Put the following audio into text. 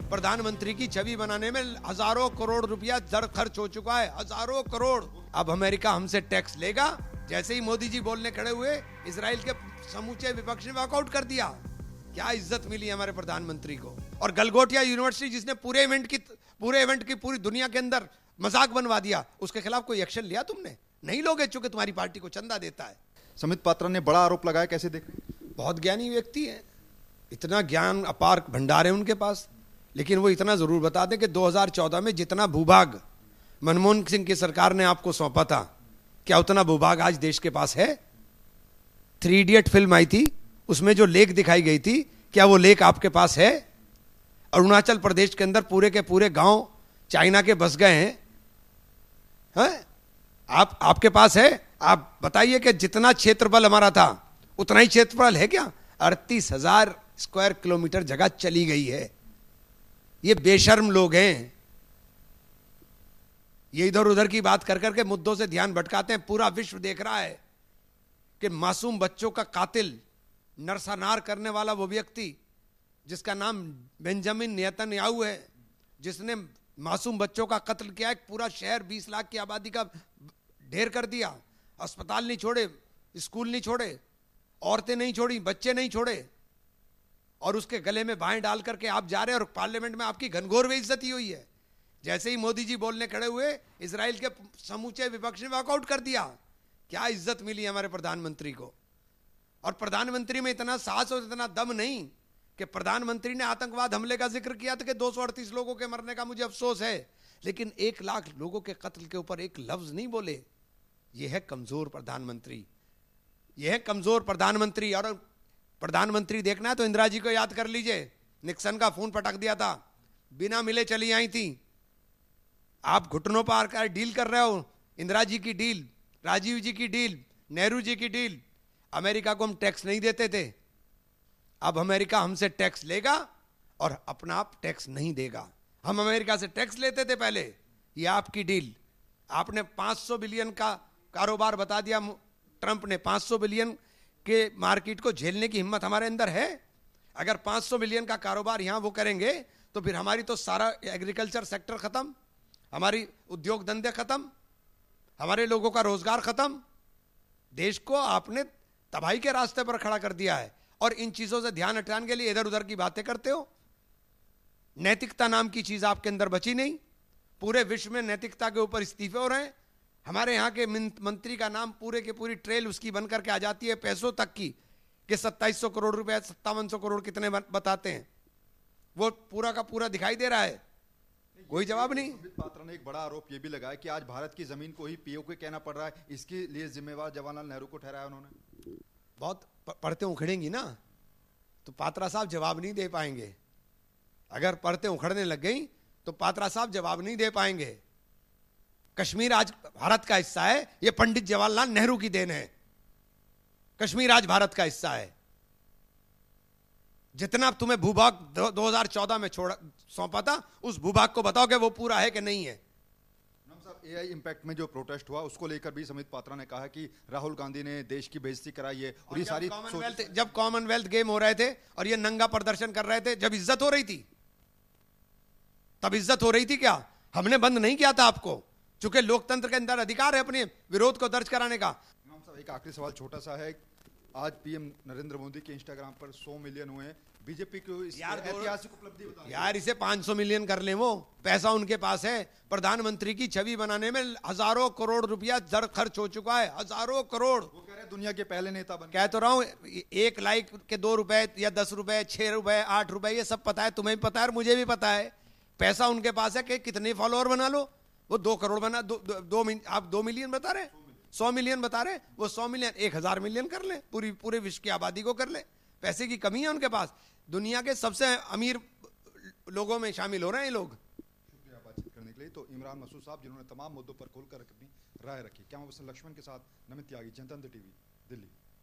प्रधानमंत्री की छवि बनाने में हजारों करोड़ रुपया जड़ खर्च हो चुका है, हजारों करोड़। अब अमेरिका हमसे टैक्स लेगा। जैसे ही मोदी जी बोलने खड़े हुए, इजराइल के समूचे विपक्ष ने वॉकआउट कर दिया। क्या इज्जत मिली हमारे प्रधानमंत्री को। और गलगोटिया यूनिवर्सिटी जिसने पूरे इवेंट की पूरी दुनिया के अंदर मजाक बनवा दिया, उसके खिलाफ कोई एक्शन लिया तुमने? नहीं लोगे, चूंकि तुम्हारी पार्टी को चंदा देता है। समित पात्रा ने बड़ा आरोप लगाया, कैसे देख? बहुत ज्ञानी व्यक्ति है, इतना ज्ञान अपार भंडार है उनके पास। लेकिन वो इतना जरूर बता दें कि 2014 में जितना भूभाग मनमोहन सिंह की सरकार ने आपको सौंपा था, क्या उतना भूभाग आज देश के पास है? 3 इडियट फिल्म आई थी, उसमें जो लेक दिखाई गई थी, क्या वो लेक आपके पास है? अरुणाचल प्रदेश के अंदर पूरे के पूरे गांव चाइना के बस गए हैं, है? आपके पास है? आप बताइए कि जितना क्षेत्रफल हमारा था उतना ही क्षेत्रफल है क्या? 38,000 स्क्वायर किलोमीटर जगह चली गई है। ये बेशर्म लोग हैं, ये इधर उधर की बात कर करके मुद्दों से ध्यान भटकाते हैं। पूरा विश्व देख रहा है कि मासूम बच्चों का कातिल, नरसंहार करने वाला वो व्यक्ति जिसका नाम बेंजामिन नेतन्याहू है, जिसने मासूम बच्चों का कत्ल किया, एक पूरा शहर 20 लाख की आबादी का ढेर कर दिया, अस्पताल नहीं छोड़े, स्कूल नहीं छोड़े, औरतें नहीं छोड़ी, बच्चे नहीं छोड़े, और उसके गले में बाहें डाल करके आप जा रहे हैं और पार्लियामेंट में आपकी घनघोर बेइज्जती हुई है। जैसे ही मोदी जी बोलने खड़े हुए, इजराइल के समूचे विपक्ष ने वॉकआउट कर दिया। क्या इज्जत मिली हमारे प्रधानमंत्री को। और प्रधानमंत्री में इतना साहस और इतना दम नहीं कि प्रधानमंत्री ने आतंकवाद हमले का जिक्र किया था कि 238 लोगों के मरने का मुझे अफसोस है, लेकिन 1 लाख लोगों के कत्ल के ऊपर एक लफ्ज नहीं बोले। यह है कमजोर प्रधानमंत्री, यह है कमजोर प्रधानमंत्री। और प्रधानमंत्री देखना है तो इंदिरा जी को याद कर लीजिए, निक्सन का फोन पटक दिया था, बिना मिले चली आई थी। आप घुटनों पर आकर डील कर रहे हो। इंदिरा जी की डील, राजीव जी की डील, नेहरू जी की डील। अमेरिका को हम टैक्स नहीं देते थे, अब अमेरिका हमसे टैक्स लेगा और अपना आप टैक्स नहीं देगा। हम अमेरिका से टैक्स लेते थे पहले, ये आपकी डील। आपने 500 बिलियन का कारोबार बता दिया ट्रंप ने। 500 बिलियन के मार्केट को झेलने की हिम्मत हमारे अंदर है? अगर 500 बिलियन का कारोबार यहां वो करेंगे तो फिर हमारी तो सारा एग्रीकल्चर सेक्टर खत्म, हमारी उद्योग धंधे खत्म, हमारे लोगों का रोजगार खत्म। देश को आपने तबाही के रास्ते पर खड़ा कर दिया है और इन चीजों से ध्यान हटाने के लिए इधर उधर की बातें करते हो। नैतिकता नाम की चीज आपके अंदर बची नहीं। पूरे विश्व में नैतिकता के ऊपर इस्तीफे हो रहे हैं। हमारे यहाँ के मंत्री का नाम पूरे के पूरी ट्रेल उसकी बन करके आ जाती है पैसों तक की, कि 2700 करोड़ रुपए, 5700 करोड़ कितने बताते हैं, वो पूरा का पूरा दिखाई दे रहा है, कोई जवाब नहीं। समित पात्रा ने एक बड़ा आरोप ये भी लगाया कि आज भारत की जमीन को ही पीओके कहना पड़ रहा है, इसके लिए जिम्मेवार जवाहरलाल नेहरू को ठहराया उन्होंने। बहुत पढ़ते उखड़ेंगी ना तो पात्रा साहब जवाब नहीं दे पाएंगे। अगर पढ़ते उखड़ने लग गई तो पात्रा साहब जवाब नहीं दे पाएंगे। कश्मीर आज भारत का हिस्सा है, यह पंडित जवाहरलाल नेहरू की देन है। कश्मीर आज भारत का हिस्सा है। जितना तुम्हें भूभाग 2014 में सौंपा था, उस भूभाग को बताओ कि वो पूरा है कि नहीं है। एआई इंपैक्ट में जो प्रोटेस्ट हुआ उसको लेकर भी समित पात्रा ने कहा कि राहुल गांधी ने देश की बेइज्जती कराई है। और ये सारी जब कॉमनवेल्थ गेम हो रहे थे और ये नंगा प्रदर्शन कर रहे थे, जब इज्जत हो रही थी, तब इज्जत हो रही थी क्या? हमने बंद नहीं किया था आपको, चूंकि लोकतंत्र के अंदर अधिकार है अपने विरोध को दर्ज कराने का। इमाम साहब, एक आखिरी सवाल छोटा सा है। आज पीएम नरेंद्र मोदी के इंस्टाग्राम पर 100 मिलियन हुए हैं। बीजेपी को ऐतिहासिक उपलब्धि बताओ यार, इसे 500 मिलियन कर ले, वो पैसा उनके पास है। प्रधानमंत्री की छवि बनाने में हजारों करोड़ रुपया जड़ खर्च हो चुका है, हजारों करोड़। वो कह रहे हैं दुनिया के पहले नेता बन। कह तो रहा हूं, 1 लाइक के 2 रुपए या 10 रुपए, 6 रुपए, 8 रुपए, ये सब पता है, तुम्हें भी पता है और मुझे भी पता है। पैसा उनके पास है कि कितने फॉलोअर बना लो। वो 2 करोड़ बना, आप 2 मिलियन बता रहे, 100 मिलियन बता रहे, वो 100 मिलियन 1000 मिलियन कर ले, पूरे विश्व की आबादी को कर ले। पैसे की कमी है उनके पास। दुनिया के सबसे अमीर लोगों में शामिल हो रहे हैं ये लोग। शुक्रिया बातचीत करने के लिए। तो इमरान मसूद साहब, जिन्होंने तमाम मुद्दों पर खुलकर अपनी राय रखी। क्या मैं लक्ष्मण के साथ नमित त्यागी, जनतंत्र टीवी, दिल्ली।